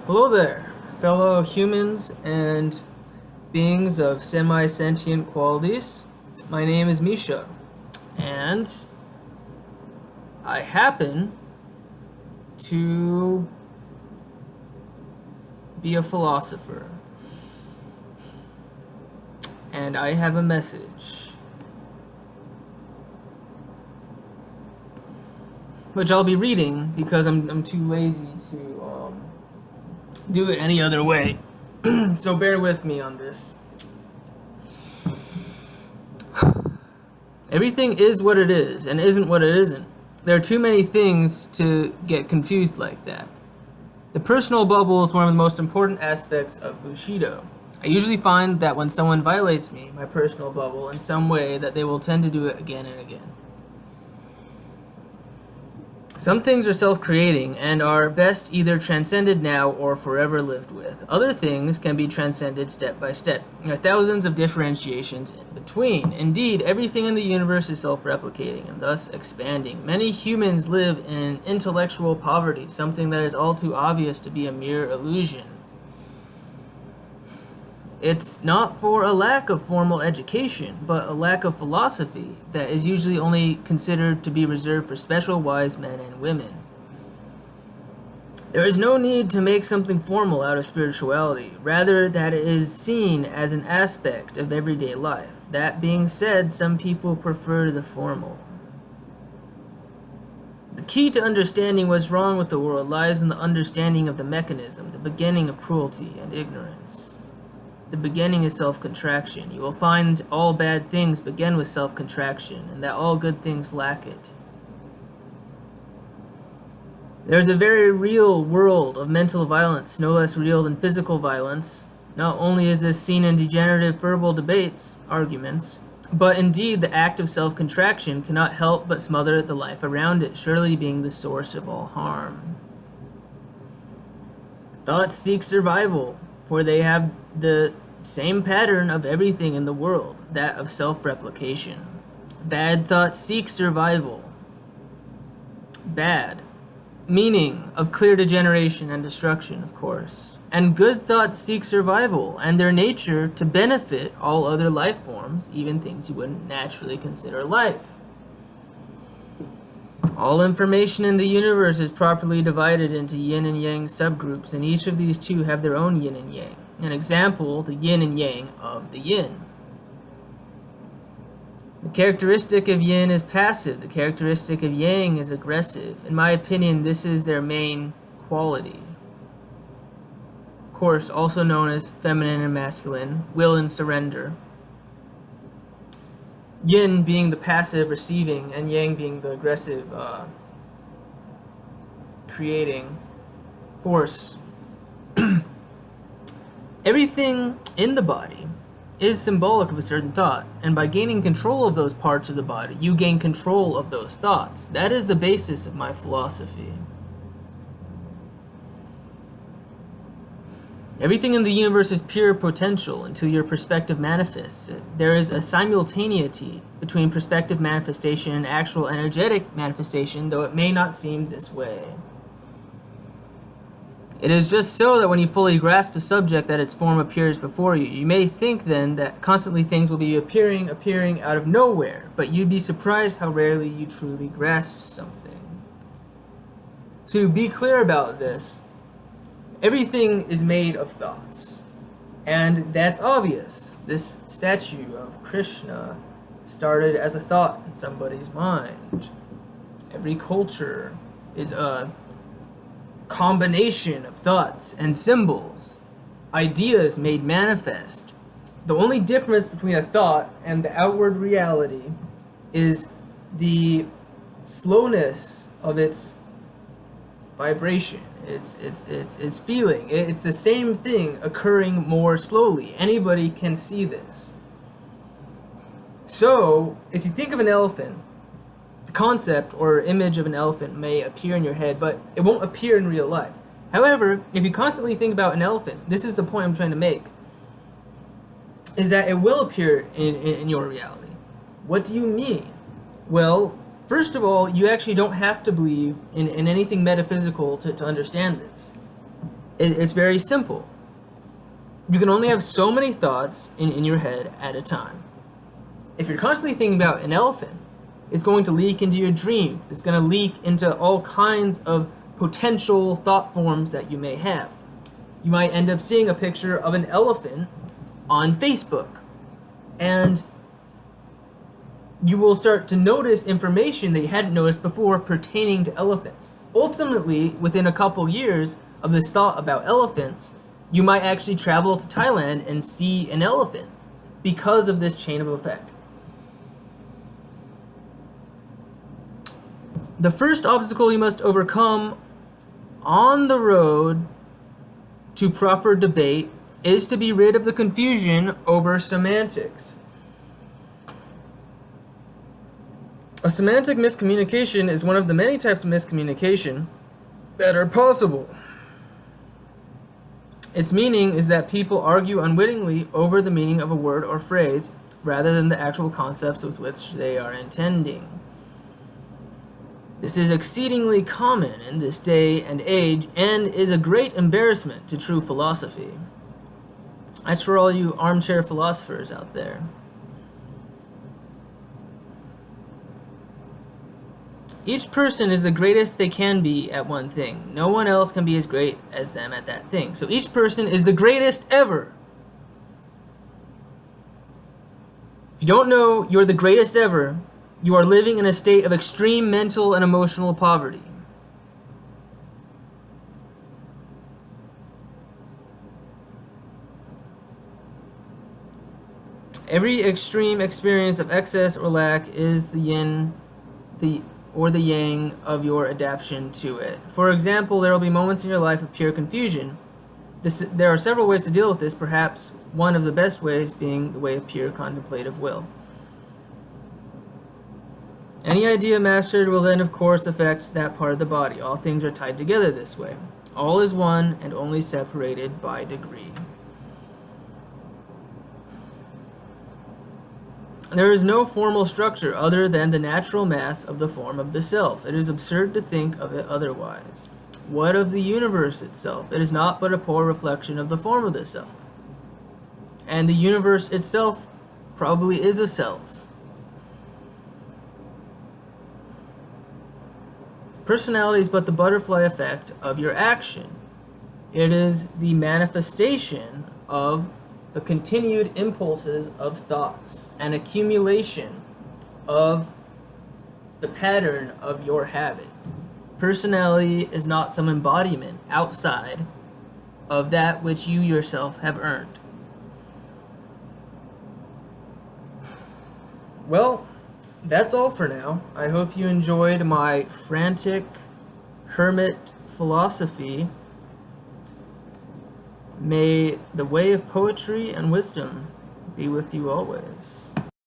Hello there, fellow humans and beings of semi-sentient qualities. My name is Misha, and I happen to be a philosopher. And I have a message, which I'll be reading because I'm too lazy to do it any other way. So bear with me on this. Everything is what it is and isn't what it isn't. There are too many things to get confused like that. The personal bubble is one of the most important aspects of Bushido. I usually find that when someone violates me, my personal bubble, in some way, that they will tend to do it again and again. Some things are self-creating and are best either transcended now or forever lived with. Other things can be transcended step by step. There are thousands of differentiations in between. Indeed, everything in the universe is self-replicating and thus expanding. Many humans live in intellectual poverty, something that is all too obvious to be a mere illusion. It's not for a lack of formal education, but a lack of philosophy that is usually only considered to be reserved for special wise men and women. There is no need to make something formal out of spirituality, rather that it is seen as an aspect of everyday life. That being said, some people prefer the formal. The key to understanding what's wrong with the world lies in the understanding of the mechanism, the beginning of cruelty and ignorance. The beginning is self-contraction. You will find all bad things begin with self-contraction, and that all good things lack it. There's a very real world of mental violence, no less real than physical violence. Not only is this seen in degenerative verbal debates, arguments, but indeed the act of self-contraction cannot help but smother the life around it, surely being the source of all harm. Thoughts seek survival, for they have the same pattern of everything in the world, that of self-replication. Bad thoughts seek survival. Bad, meaning of clear degeneration and destruction, of course. And good thoughts seek survival, and their nature to benefit all other life forms, even things you wouldn't naturally consider life. All information in the universe is properly divided into yin and yang subgroups, and each of these two have their own yin and yang. An example, the yin and yang of the yin. The characteristic of yin is passive, the characteristic of yang is aggressive. In my opinion, this is their main quality. Of course, also known as feminine and masculine, will and surrender. Yin being the passive receiving, and yang being the aggressive creating force. Everything in the body is symbolic of a certain thought, and by gaining control of those parts of the body, you gain control of those thoughts. That is the basis of my philosophy. Everything in the universe is pure potential until your perspective manifests it. There is a simultaneity between perspective manifestation and actual energetic manifestation, though it may not seem this way. It is just so that when you fully grasp a subject that its form appears before you. You may think then that constantly things will be appearing out of nowhere, but you'd be surprised how rarely you truly grasp something. To be clear about this, everything is made of thoughts, and that's obvious. This statue of Krishna started as a thought in somebody's mind. Every culture is a combination of thoughts and symbols, ideas made manifest. The only difference between a thought and the outward reality is the slowness of its vibration, its feeling. It's the same thing occurring more slowly. Anybody can see this. So, if you think of an elephant, the concept or image of an elephant may appear in your head, but it won't appear in real life. However, if you constantly think about an elephant, this is the point I'm trying to make, is that it will appear in your reality. What do you mean? Well, first of all, you actually don't have to believe in anything metaphysical to understand this. It's very simple. You can only have so many thoughts in your head at a time. If you're constantly thinking about an elephant, it's going to leak into your dreams. It's going to leak into all kinds of potential thought forms that you may have. You might end up seeing a picture of an elephant on Facebook, and you will start to notice information that you hadn't noticed before pertaining to elephants. Ultimately, within a couple years of this thought about elephants, you might actually travel to Thailand and see an elephant because of this chain of effect. The first obstacle you must overcome on the road to proper debate is to be rid of the confusion over semantics. A semantic miscommunication is one of the many types of miscommunication that are possible. Its meaning is that people argue unwittingly over the meaning of a word or phrase rather than the actual concepts with which they are intending. This is exceedingly common in this day and age and is a great embarrassment to true philosophy. As for all you armchair philosophers out there, each person is the greatest they can be at one thing. No one else can be as great as them at that thing. So each person is the greatest ever. If you don't know you're the greatest ever, you are living in a state of extreme mental and emotional poverty. Every extreme experience of excess or lack is the yin, or the yang of your adaptation to it. For example, there will be moments in your life of pure confusion. There are several ways to deal with this, perhaps one of the best ways being the way of pure contemplative will. Any idea mastered will then, of course, affect that part of the body. All things are tied together this way. All is one and only separated by degree. There is no formal structure other than the natural mass of the form of the self. It is absurd to think of it otherwise. What of the universe itself? It is not but a poor reflection of the form of the self. And the universe itself probably is a self. Personality is but the butterfly effect of your action. It is the manifestation of the continued impulses of thoughts, an accumulation of the pattern of your habit. Personality is not some embodiment outside of that which you yourself have earned. Well, that's all for now. I hope you enjoyed my frantic hermit philosophy. May the way of poetry and wisdom be with you always.